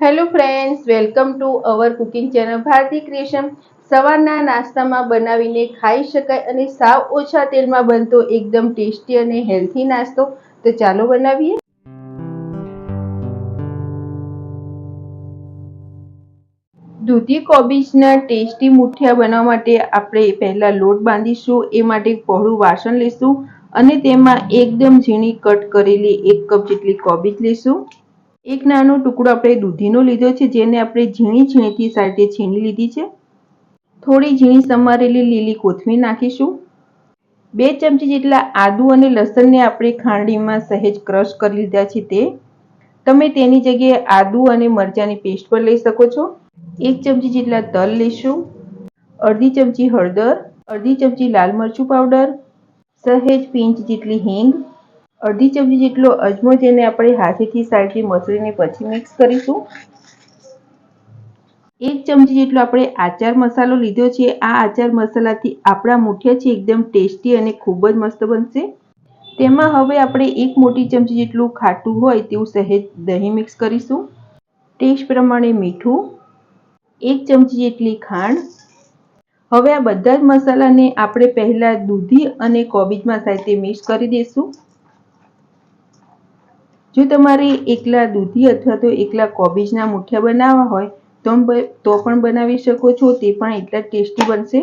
Hello friends, welcome to our cooking channel Bharti Creation. સવારના નાસ્તામાં બનાવીને ખાઈ શકાય અને સાવ ઓછા તેલમાં બનતો એકદમ ટેસ્ટી અને હેલ્ધી નાસ્તો. તો ચાલો બનાવીએ. દૂધી કોબીજના ટેસ્ટી મુઠિયા બનાવવા માટે આપણે પહેલા લોટ બાંધીશું. એ માટે પહોળું વાસણ લઈશું અને તેમાં એકદમ ઝીણી કટ કરેલી 1 કપ જેટલી કોબીજ લઈશું. એક નાનો ટુકડો આપણે દૂધીનો લીધો છે, જેને આપણે ઝીણી ઝીણીથી સાઈડે છીણી લીધી છે. થોડી ઝીણી સમારેલી લીલી કોથમીર નાખીશું. 2 ચમચી જેટલા આદુ અને લસણને આપણે ખાંડણીમાં સહેજ ક્રશ કરી લીધા છે. તમે તેની જગ્યાએ આદુ અને મરચાંની પેસ્ટ પણ લઈ શકો છો. 1 ચમચી જેટલા તલ લઈશું. અડધી ચમચી હળદર, અડધી ચમચી લાલ મરચું પાવડર, સહેજ પિંચ જેટલી હિંગ, અડધી ચમચી જેટલો અજમો, જેને આપણે હાથેથી સાઈડથી મસળીને પછી મિક્સ કરીશું. 1 ચમચી જેટલો આપણે આચાર મસાલો લીધો છે. આ આચાર મસાલાથી આપણા મુઠિયા છે એકદમ ટેસ્ટી અને ખૂબ જ મસ્ત બનશે. તેમાં હવે આપણે 1 મોટી ચમચી જેટલું ખાટું હોય તેવું સહેજ દહીં મિક્સ કરીશું. ટેસ્ટ પ્રમાણે મીઠું, 1 ચમચી જેટલી ખાંડ. હવે આ બધા જ મસાલાને આપણે પહેલા દૂધી અને કોબીજમાં સાથે મિક્સ કરી દઈશું. જો તમારે એકલા દૂધી અથવા તો એકલા કોબીજના મુઠિયા બનાવવા હોય તો પણ બનાવી શકો છો. તે પણ એટલા જ ટેસ્ટી બનશે.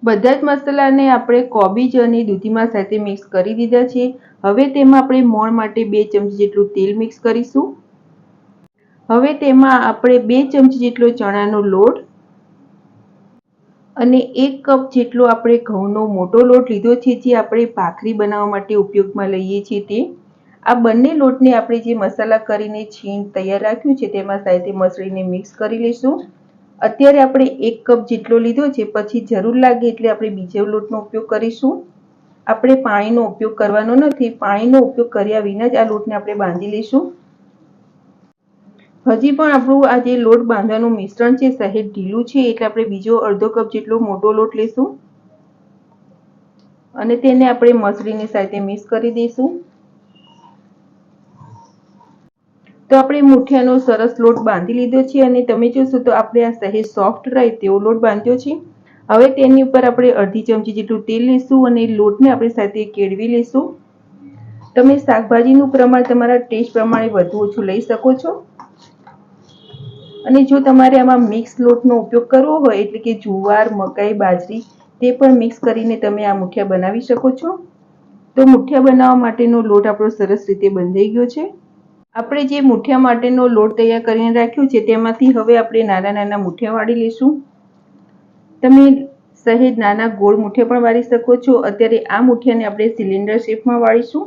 બધા જ મસાલાને આપણે કોબીજ અને દૂધીમાં સાથે મિક્સ કરી દીધા છે. હવે તેમાં આપણે મોણ માટે 2 ચમચી જેટલું તેલ મિક્સ કરીશું. હવે તેમાં આપણે 2 ચમચી જેટલો ચણાનો લોટ અને 1 કપ જેટલો આપણે ઘઉંનો મોટો લોટ લીધો છે, જે આપણે ભાખરી બનાવવા માટે ઉપયોગમાં લઈએ છીએ તે. આ બંને લોટને આપણે જે મસાલા કરીને છીણ તૈયાર રાખ્યું છે તેમાં સાથે મસળીને મિક્સ કરી લઈશું. અત્યારે આપણે 1 કપ જેટલો લીધો છે, પછી જરૂર લાગે એટલે આપણે બીજો લોટનો ઉપયોગ કરીશું. આપણે પાણીનો ઉપયોગ કરવાનો નથી. પાણીનો ઉપયોગ કર્યા વિના જ આ લોટને આપણે બાંધી લઈશું. હજી પણ આપણું આ જે લોટ બાંધવાનું મિશ્રણ છે સહેજ ઢીલું છે, એટલે આપણે બીજો અડધો કપ જેટલો મોટો લોટ લઈશું અને તેને આપણે મસળીને સાથે મિક્સ કરી દઈશું. તો આપણે મુઠિયાનો સરસ લોટ બાંધી લીધો છે અને તમે જોશો તો આપણે આ સહેજ સોફ્ટ રહે તેવો લોટ બાંધ્યો છે. હવે તેની ઉપર આપણે અડધી ચમચી જેટલું તેલ લઈશું અને લોટને આપણે સાથે કેળવી લઈશું. તમે શાકભાજીનું પ્રમાણ તમારા ટેસ્ટ પ્રમાણે વધુ ઓછું લઈ શકો છો. અને જો તમારે આમાં મિક્સ લોટનો ઉપયોગ કરવો હોય એટલે કે જુવાર, મકાઈ, બાજરી, તે પણ મિક્સ કરીને તમે આ મુઠિયા બનાવી શકો છો. તો મુઠિયા બનાવવા માટેનો લોટ આપણો સરસ રીતે બંધાઈ ગયો છે. આપણે જે મુઠિયા માટેનો લોટ તૈયાર કરીને રાખ્યો છે તેમાંથી હવે આપણે નાના નાના મુઠિયા વાળી લઈશું. તમે સહેજ નાના ગોળ મુઠિયા પણ વાળી શકો છો. અત્યારે આ મુઠિયાને આપણે સિલિન્ડર શેપમાં વાળીશું.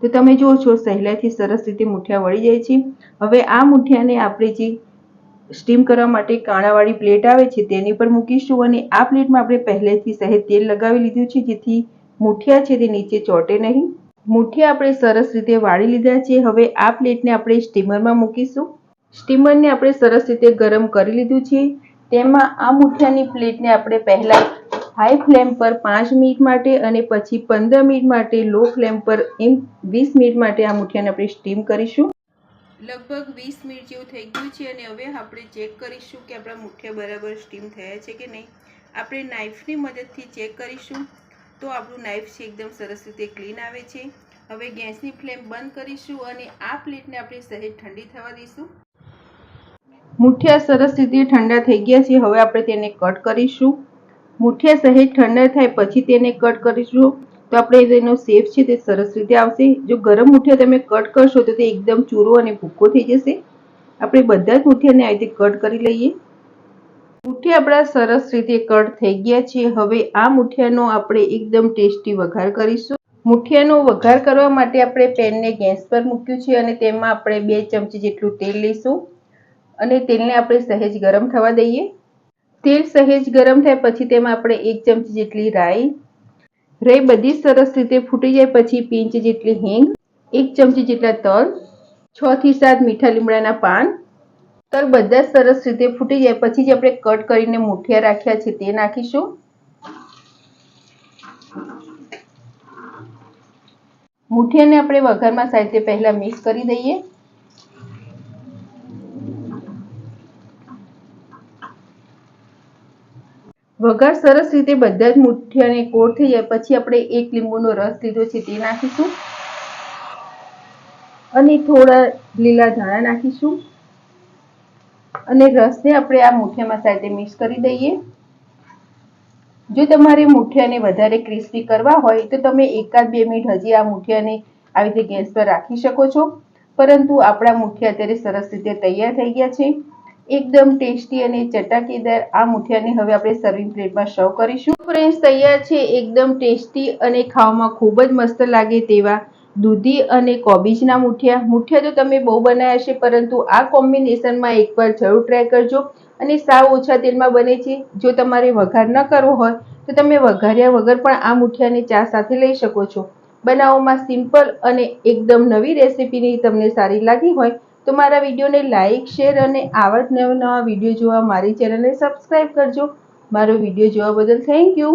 તો તમે જુઓ છો સહેલાઈથી સરસ રીતે મુઠિયા વળી જાય છે. હવે આ મુઠિયાને આપણે જે સ્ટીમ કરવા માટે કાણાવાળી પ્લેટ આવે છે તેની પર મૂકીશું અને આ પ્લેટમાં આપણે પહેલેથી સહેજ તેલ લગાવી લીધું છે, જેથી મુઠિયા છે તે નીચે ચોંટે નહીં. મુઠિયા આપણે સરસ રીતે વાળી લીધા છે. હવે આ પ્લેટને આપણે સ્ટીમરમાં મૂકીશું. સ્ટીમરને આપણે સરસ રીતે ગરમ કરી લીધું છે. તેમાં આ મુઠિયાની પ્લેટને આપણે પહેલા હાઈ ફ્લેમ પર 5 મિનિટ માટે અને પછી 15 મિનિટ માટે લો ફ્લેમ પર એમ 20 મિનિટ માટે આ મુઠિયાને આપણે સ્ટીમ કરીશું. લગભગ 20 મિનિટ જેવું થઈ ગયું છે અને હવે આપણે ચેક કરીશું કે આપણા મુઠિયા બરાબર સ્ટીમ થયા છે કે નહીં. આપણે નાઈફની મદદથી ચેક કરીશું. તો આપણું નાઈફ છે એકદમ સરસ રીતે ક્લીન આવે છે. હવે ગેસની ફ્લેમ બંધ કરીશું અને આ પ્લેટને આપણે સહેજ ઠંડી થવા દઈશું. મુઠિયા સરસ રીતે ઠંડા થઈ ગયા છે. હવે આપણે તેને કટ કરીશું. મુઠિયા સહેજ ઠંડા થાય પછી તેને કટ કરીશું તો આપણે તેનો શેપ છે તે સરસ રીતે આવશે. જો ગરમ મુઠિયા તમે કટ કરશો તો તે એકદમ ચૂરો અને ભૂકો થઈ જશે. આપણે બધા જ મુઠિયાને આ રીતે કટ કરી લઈએ. મુઠિયા આપણા સરસ રીતે કટ થઈ ગયા છે. હવે આ મુઠિયાનો આપણે એકદમ ટેસ્ટી વઘાર કરીશું. મુઠિયાનો વઘાર કરવા માટે આપણે પેનને ગેસ પર મૂક્યું છે અને તેમાં આપણે 2 ચમચી જેટલું તેલ લઈશું અને તેલને આપણે સહેજ ગરમ થવા દઈએ. તેલ સહેજ ગરમ થાય પછી તેમાં આપણે 1 ચમચી જેટલી રાઈ બધી સરસ રીતે ફૂટી જાય પછી પિંચ જેટલી હિંગ, 1 ચમચી જેટલા તલ, 6 થી 7 મીઠા લીમડાના પાન. તલ બધા સરસ રીતે ફૂટી જાય પછી જે આપણે કટ કરીને મુઠિયા રાખ્યા છે તે નાખીશું. મુઠિયાને આપણે વઘારમાં સાઈડ પહેલા મિક્સ કરી દઈએ। વઘાર સરસ રીતે બધા જ મુઠિયાને કોટ થઈ જાય પછી આપણે 1 લીંબુનો રસ લીધો છે તે નાખીશું અને થોડા લીલા ધાણા નાખીશું અને રસને આપણે આ મુઠિયામાં સાઈડે મિક્સ કરી દઈએ। જો તમારે મુઠિયાને વધારે ક્રિસ્પી કરવા હોય તો તમે 1-2 મિનિટ હજી આ મુઠિયાને આવી રીતે ગેસ પર રાખી શકો છો, પરંતુ આપણા મુઠિયા અત્યારે સરસ રીતે તૈયાર થઈ ગયા છે। એકદમ ટેસ્ટી અને ચટાકેદાર આ મુઠિયાને હવે આપણે સર્વિંગ પ્લેટમાં સર્વ કરીશું। ફ્રેન્ડ્સ, તૈયાર છે એકદમ ટેસ્ટી અને ખાવામાં ખૂબ જ મસ્ત લાગે તેવા દૂધી અને કોબીજના મુઠિયા। મુઠિયા તો તમે બહુ બનાવ્યા હશે, પરંતુ આ કોમ્બિનેશનમાં એકવાર જરૂર ટ્રાય કરજો અને સાવ ઓછા તેલમાં બને છે। જો તમારે વઘાર ન કરવો હોય તો તમે વઘાર્યા વગર પણ આ મુઠિયાને ચા સાથે લઈ શકો છો। બનાવવામાં સિમ્પલ અને એકદમ નવી રેસીપીની તમને સારી લાગી હોય તો મારા વિડીયોને લાઇક, શેર અને આવા જ નવા વિડીયો જોવા મારી ચેનલને સબસ્ક્રાઇબ કરજો। મારો વિડીયો જોવા બદલ થેન્ક યુ।